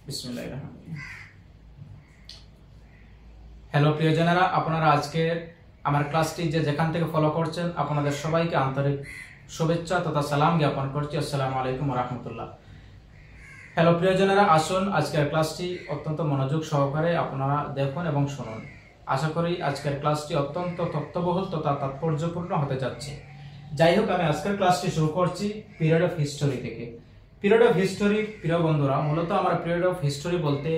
বিসমিল্লাহির রহমানির রহিম। হ্যালো প্রিয়জনেরা, আপনারা আজকে আমার ক্লাসটি যেখান থেকে ফলো করছেন আপনাদের সবাইকে আন্তরিক শুভেচ্ছা তথা সালাম জ্ঞাপন করছি। আসসালামু আলাইকুম ওয়া রাহমাতুল্লাহ। হ্যালো প্রিয়জনেরা, আসুন আজকের ক্লাসটি অত্যন্ত মনোযোগ সহকারে আপনারা দেখুন এবং শুনুন। আশা করি আজকের ক্লাসটি অত্যন্ত তথ্যবহুল তথা তাৎপর্যপূর্ণ হতে যাচ্ছে। যাই হোক, আমি আজকের ক্লাসটি শুরু করছি পিরিয়ড অফ হিস্টোরি থেকে। পিরিয়ড অফ হিস্টোরি, প্রিয় বন্ধুরা, মূলত আমরা পিরিয়ড অফ হিস্টোরি বলতে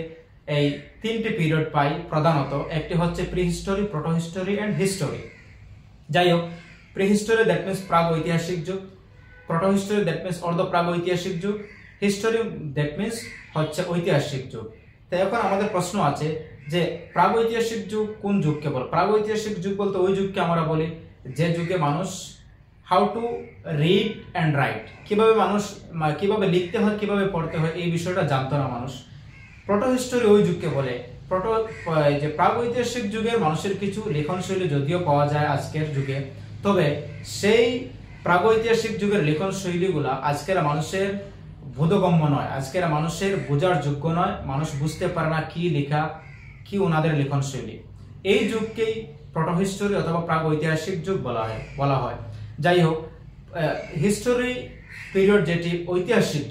এই তিনটি পিরিয়ড পাই প্রধানত। একটি হচ্ছে pre history, proto history and history. যাই হোক, প্রি হিস্টোরি দ্যাট মিন্স প্রাগ ঐতিহাসিক যুগ, প্রোটো হিস্টোরি দ্যাট মিন্স অর্ধ প্রাগ ঐতিহাসিক যুগ, হিস্টোরি দ্যাট মিন্স হচ্ছে ঐতিহাসিক যুগ। তো এখন আমাদের প্রশ্ন আছে যে প্রাগ ঐতিহাসিক যুগ কোন যুগকে বলে? প্রাগ ঐতিহাসিক যুগ বলতে ওই যুগকে আমরা বলি যে যুগে মানুষ how to read and right, কিভাবে লিখতে হয়, কিভাবে পড়তে হয়, এই বিষয়টা জানতো না মানুষ। প্রোটো হিস্টোরি ওই যুগকে বলে। যে প্রাগ ঐতিহাসিক যুগের মানুষের কিছু লেখনশৈলী যদিও পাওয়া যায় আজকের যুগে, তবে সেই প্রাগ ঐতিহাসিক যুগের লেখনশৈলীগুলা আজকের মানুষের বোধগম্য নয়, আজকের মানুষের বোঝার যোগ্য নয়। মানুষ বুঝতে পারে না কি লেখা, কি ওনাদের লেখনশৈলী। এই যুগকেই প্রোটো হিস্টোরি অথবা প্রাগ ঐতিহাসিক যুগ বলা হয়। যাই হোক, হিস্টোরি পিরিয়ড যেটি ঐতিহাসিক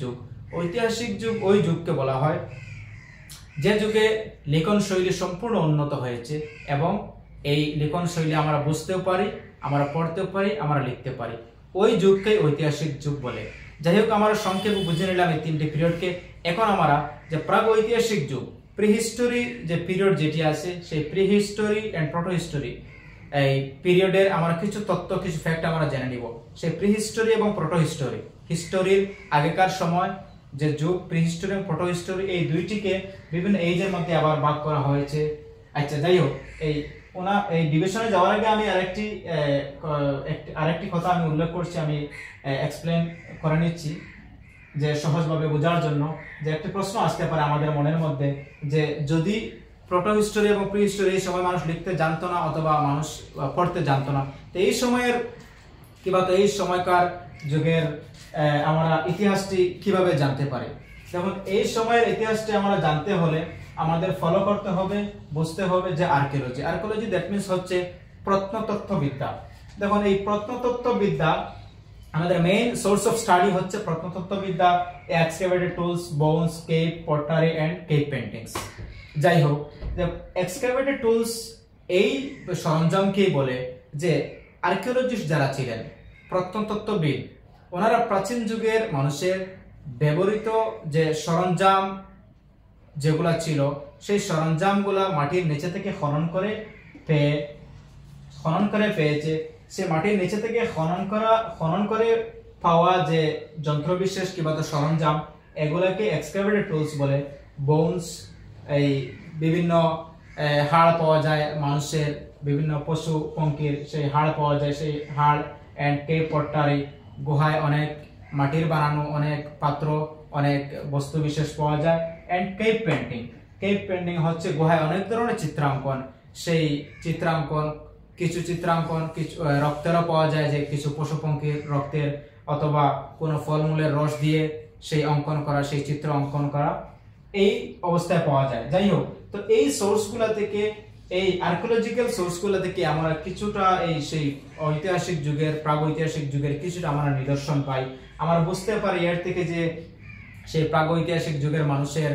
যুগ ওই যুগকে বলা হয় যে যুগে লিখন শৈলী সম্পূর্ণ উন্নত হয়েছে এবং এই লিখন শৈলী আমরা বুঝতেও পারি, আমরা পড়তেও পারি, আমরা লিখতে পারি। ওই যুগকেই ঐতিহাসিক যুগ বলে। যাই হোক, আমরা সংক্ষেপে বুঝে নিলাম এই তিনটি পিরিয়ডকে। এখন আমরা যে প্রাগ ঐতিহাসিক যুগ, প্রিহিস্টোরি যে পিরিয়ড যেটি আছে, সেই প্রিহিস্টোরি এন্ড প্রোটো হিস্টোরি এই পিরিয়ডের আমরা কিছু তথ্য, কিছু ফ্যাক্ট আমরা জেনে নিব। সেই প্রিহিস্টোরি এবং প্রোটো হিস্টোরি, হিস্টোরির আগেকার সময় যে যুগ, প্রিহিস্টোরি এবং প্রোটো হিস্টোরি, এই দুইটিকে বিভিন্ন এজের মধ্যে আবার ভাগ করা হয়েছে। আচ্ছা, যাই হোক, এই ডিভিশনে যাওয়ার আগে আমি আরেকটি কথা আমি উল্লেখ করছি, আমি এক্সপ্লেন করে নিচ্ছি যে সহজভাবে বোঝার জন্য। যে একটি প্রশ্ন আসতে পারে আমাদের মনের মধ্যে যে যদি প্রোটো হিস্টোরি এবং প্রি হিস্টোরি এই সময় মানুষ লিখতে জানতো না অথবা মানুষ পড়তে জানতো না, তো এই সময়ের এই সময়কার যুগের আমরা ইতিহাসটি কিভাবে জানতে পারি? দেখুন, এই সময়ের ইতিহাসটি আমরা জানতে হলে আমাদের ফলো করতে হবে, বুঝতে হবে যে আর্কিওলজি দ্যাট মিন্স হচ্ছে প্রত্নতত্ত্ববিদ্যা। দেখুন, এই প্রত্নতত্ত্ববিদ্যা আমাদের মেইন সোর্স অফ স্টাডি হচ্ছে প্রত্নতত্ত্ববিদ্যা, excavated tools, bones, cave pottery and cave paintings. যাই হোক, এক্সকাভেটেড টুলস এই সরঞ্জামকেই বলে যে আর্কিওলজিস্ট যারা ছিলেন, প্রত্নতত্ত্ববিদ, ওনারা প্রাচীন যুগের মানুষের ব্যবহৃত যে সরঞ্জাম যেগুলা ছিল, সেই সরঞ্জামগুলা মাটির নিচে থেকে খনন করে পেয়েছে। সে মাটির নিচে থেকে খনন করে পাওয়া যে যন্ত্রবিশেষ কিংবা সরঞ্জাম, এগুলাকে এক্সকাভেটেড টুলস বলে। বোনস, এই বিভিন্ন হাড় পাওয়া যায় মানুষের, বিভিন্ন পশু পঙ্খির সেই হাড় পাওয়া যায়, সেই হাড়। এন্ড কেভ পটারি, গুহায় অনেক মাটির বানানো অনেক পাত্র, অনেক বস্তু বিশেষ পাওয়া যায়। এন্ড কেভ পেইন্টিং হচ্ছে গুহায় অনেক ধরনের চিত্রাঙ্কন, সেই কিছু চিত্রাঙ্কন রক্তেরও পাওয়া যায়, যে কিছু পশু পঙ্খির রক্তের অথবা কোনো ফলমূলের রস দিয়ে সেই অঙ্কন করা, সেই চিত্র অঙ্কন করা, এই অবস্থায় পাওয়া যায়। যাই হোক, তো এই সোর্সগুলা থেকে, এই আর্কিওলজিক্যাল সোর্সগুলা থেকে আমরা কিছুটা সেই ঐতিহাসিক যুগের, প্রাগ ঐতিহাসিক যুগের কিছুটা আমরা নিদর্শন পাই। আমরা বুঝতে পারি এর থেকে যে সেই প্রাগ ঐতিহাসিক যুগের মানুষের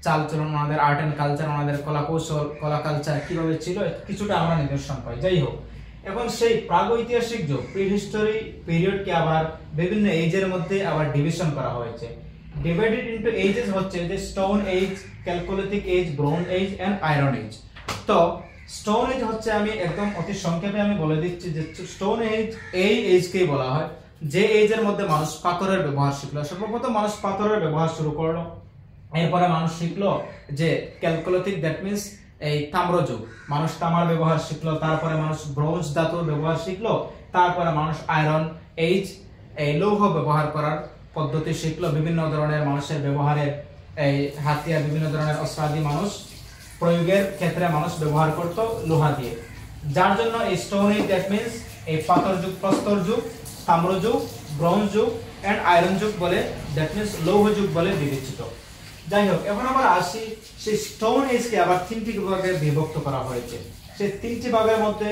চালচলন, ওনাদের আর্ট এন্ড কালচার, ওনাদের কলা কালচার কিভাবে ছিল, কিছুটা আমরা নিদর্শন পাই। যাই হোক, এখন সেই প্রাগ ঐতিহাসিক যুগ, প্রি হিস্টোরি পিরিয়ডকে আবার বিভিন্ন এজের মধ্যে আবার ডিভিশন করা হয়েছে। ডিভাইডেড ইনটু এজেস হচ্ছে যে stone age, chalcolithic age, bronze age and iron age. তো স্টোন এজ হচ্ছে, আমি একদম অতি সংক্ষেপে আমি বলে দিচ্ছি যে স্টোন এজ এই এজকেই বলা হয় যে এজের মধ্যে মানুষ পাথরের ব্যবহার শিখলো। সর্বপ্রথম মানুষ পাথরের ব্যবহার শুরু করলো, এরপরে মানুষ শিখলো যে ক্যালকোলিথিক দ্যাট মিন্স এই তাম্রযুগ, মানুষ তামার ব্যবহার শিখলো। তারপরে মানুষ ব্রোঞ্জ ধাতুর ব্যবহার শিখলো। তারপরে মানুষ আয়রন এজ, এই লৌহ ব্যবহার করার পদ্ধতি শিখলো। বিভিন্ন ধরনের মানুষের ব্যবহারের এই হাতিয়ার, বিভিন্ন ধরনের অস্ত্রাদি মানুষ প্রয়োগের ক্ষেত্রে মানুষ ব্যবহার করত লোহা দিয়ে, যার জন্য এই স্টোন এজ দ্যাট মিন্স এই পাথর যুগ, প্রস্তর যুগ, তাম্র যুগ, ব্রোঞ্জ যুগ এন্ড আয়রন যুগ বলে, দ্যাট মিন্স লৌহ যুগ বলে বিবেচিত। যাই হোক, এখন আমরা আসি সেই স্টোন এজকে আবার তিনটি ভাগে বিভক্ত করা হয়েছে। সেই তিনটি ভাগের মধ্যে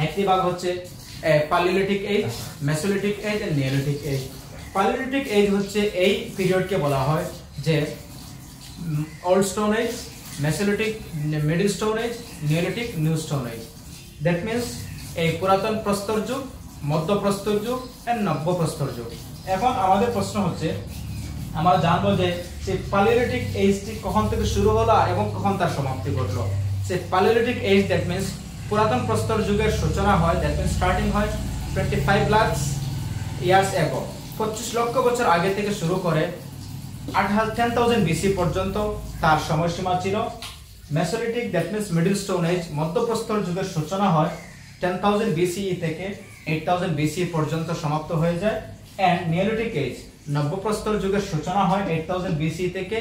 একটি ভাগ হচ্ছে palaeolithic age, mesolithic age and neolithic age. Palaeolithic age হচ্ছে এই পিরিয়ডকে বলা হয় যে old stone age, mesolithic middle stone age, neolithic new stone age. That means এই পুরাতন প্রস্তর যুগ, মধ্য প্রস্তর যুগ এন্ড নব্য প্রস্তর যুগ। এখন আমাদের প্রশ্ন হচ্ছে, আমরা জানবো যে সেই প্যালিওলিথিক এজটি কখন থেকে শুরু হলো এবং কখন তার সমাপ্তি ঘটলো। সেই প্যালিওলিথিক এজ দ্যাট মিন্স পুরাতন প্রস্তর যুগের সূচনা হয়, দ্যাট মিন্স স্টার্টিং হয় 25 লাখ ইয়ার্স এগো, 25 লক্ষ বছর আগে থেকে শুরু করে 10,000 বিসি পর্যন্ত তার সময়সীমা ছিল। Mesolithic that means middle stone age, মধ্য প্রস্তর যুগের সূচনা হয় 10,000 বিসিই থেকে 8,000 বিসি পর্যন্ত সমাপ্ত হয়ে যায়। এন্ড নিওলিথিক এজ, নব্য প্রস্তর যুগের সূচনা হয় 8,000 বিসি থেকে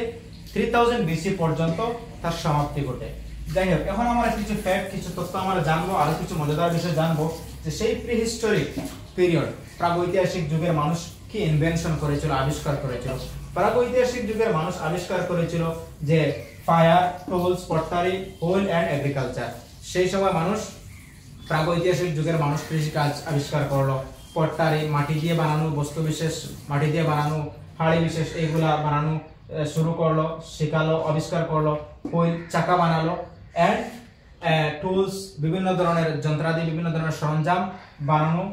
3,000 বিসি পর্যন্ত তার সমাপ্তি ঘটে। যাই হোক, এখন আমরা কিছু ফ্যাক্ট, কিছু তথ্য আমরা জানবো, আর কিছু মজাদার বিষয় জানবো যে সেই প্রিহিস্টোরিক পিরিয়ড, প্রাগৈতিহাসিক যুগের মানুষ কি ইনভেনশন করেছিল, আবিষ্কার করেছিল। প্রাগৈতিহাসিক যুগের মানুষ আবিষ্কার করেছিল যে fire, tools, pottery, wheel and agriculture. সেই সময় মানুষ, প্রাগৈতিহাসিক যুগের মানুষ কৃষিকাজ আবিষ্কার করলো, পটারি, মাটি দিয়ে বানানো বস্তু বিশেষ, মাটি দিয়ে বানানো হাড়ি বিশেষ, এইগুলা বানানো শুরু করলো, শেখালো, আবিষ্কার করলো। হুইল, চাকা বানালো। এন্ড টুলস, বিভিন্ন ধরনের যন্ত্রাদি, বিভিন্ন ধরনের সরঞ্জাম বানানো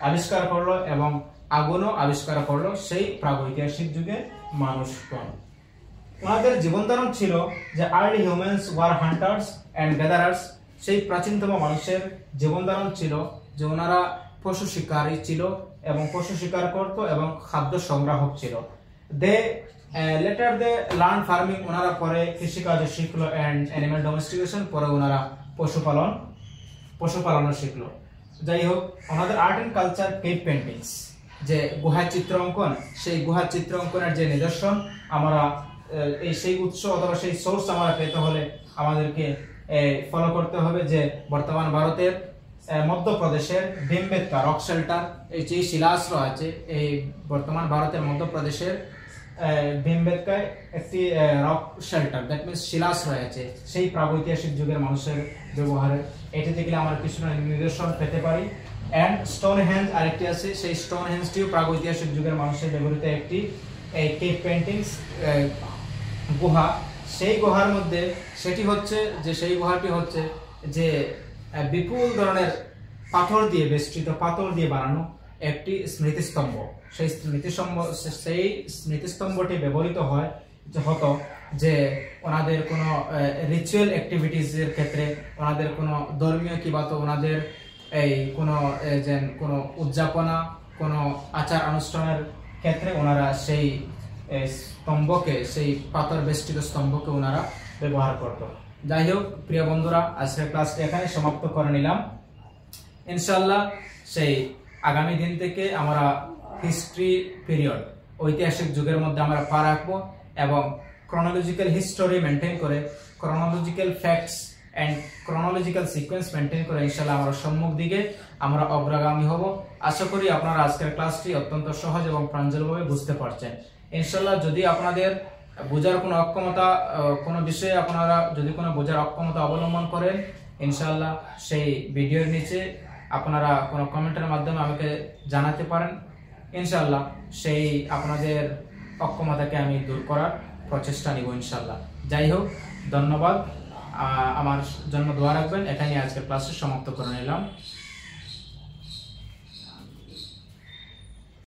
আবিষ্কার করলো এবং আগুনও আবিষ্কার করলো সেই প্রাগৈতিহাসিক যুগে মানুষগণ। ওনাদের জীবন ধারণ ছিল যে early humans were hunters and gatherers. সেই প্রাচীনতম মানুষের জীবন ধারণ ছিল যে ওনারা পশু শিকারী ছিল এবং পশু শিকার করত এবং খাদ্য সংগ্রাহক ছিল। লেটার দে লার্ন ফার্মিং, ওনারা পরে কৃষিকাজে শিখলো এন্ড অ্যানিমাল ডোমেস্টিকেশন, পরে ওনারা পশুপালনও শিখলো। যাই হোক, ওনাদের art and culture, cave paintings, যে গুহা চিত্র অঙ্কন, সেই গুহা চিত্র অঙ্কনের যে নিদর্শন আমরা সেই উৎস অথবা সেই সোর্স আমরা পেতে হলে আমাদেরকে ফলো করতে হবে যে বর্তমান ভারতের মধ্যপ্রদেশের ভীমবেটকা রক শেল্টার, এই যে শিলাশ্রয় আছে, এই বর্তমান ভারতের মধ্যপ্রদেশের ভীমবেটকায় একটি রক শেল্টার, দ্যাট মিন্স শিলাশ্রয় আছে সেই প্রাগৈতিহাসিক যুগের মানুষের ব্যবহারের। এটি থেকে আমরা কিছু নিদর্শন পেতে পারি। এন্ড স্টোন হেঞ্জ আরেকটি আছে, সেই স্টোন হেঞ্জটিও প্রাগৈতিহাসিক যুগের মানুষের ব্যবহৃত একটি কেভ পেন্টিংস গুহা। সেই গুহার মধ্যে সেটি হচ্ছে যে সেই গুহাটি হচ্ছে যে বিপুল ধরনের পাথর দিয়ে বেষ্টিত, পাথর দিয়ে বানানো একটি স্মৃতিস্তম্ভ। সেই স্মৃতিস্তম্ভটি ব্যবহৃত হতো যে ওনাদের কোনো রিচুয়াল অ্যাক্টিভিটিসের ক্ষেত্রে, ওনাদের কোনো ধর্মীয় কিংবা তো ওনাদের এই কোনো উদযাপনা, কোনো আচার অনুষ্ঠানের ক্ষেত্রে ওনারা সেই স্তম্ভকে, সেই পাথর বেষ্টিত স্তম্ভকে ওনারা ব্যবহার করত। যাই হোক প্রিয় বন্ধুরা, আজকের ক্লাসটি এখানে সমাপ্ত করে নিলাম। ইনশাআল্লাহ সেই আগামী দিন থেকে আমরা হিস্ট্রি পিরিয়ড, ঐতিহাসিক যুগের মধ্যে আমরা পা রাখবো এবং ক্রনোলজিক্যাল হিস্টোরি মেনটেন করে, chronological facts and chronological sequence maintain করে ইনশাআল্লাহ আমরা সম্মুখ দিকে আমরা অগ্রগামী হব। আশা করি আপনারা আজকের ক্লাসটি অত্যন্ত সহজ এবং প্রাঞ্জলভাবে বুঝতে পারছেন। ইনশাআল্লাহ যদি আপনাদের বোঝার কোনো অক্ষমতা, কোনো বিষয়ে আপনারা যদি কোনো বোঝার অক্ষমতা অবলম্বন করেন, ইনশাআল্লাহ সেই ভিডিওর নিচে আপনারা কোনো কমেন্টের মাধ্যমে আমাকে জানাতে পারেন। ইনশাআল্লাহ সেই আপনাদের অক্ষমতাকে আমি দূর করার প্রচেষ্টা নিব ইনশাআল্লাহ। যাই হোক, ধন্যবাদ, আমার জন্য দোয়া রাখবেন। এখানে আজকের ক্লাসটি সমাপ্ত করে নিলাম।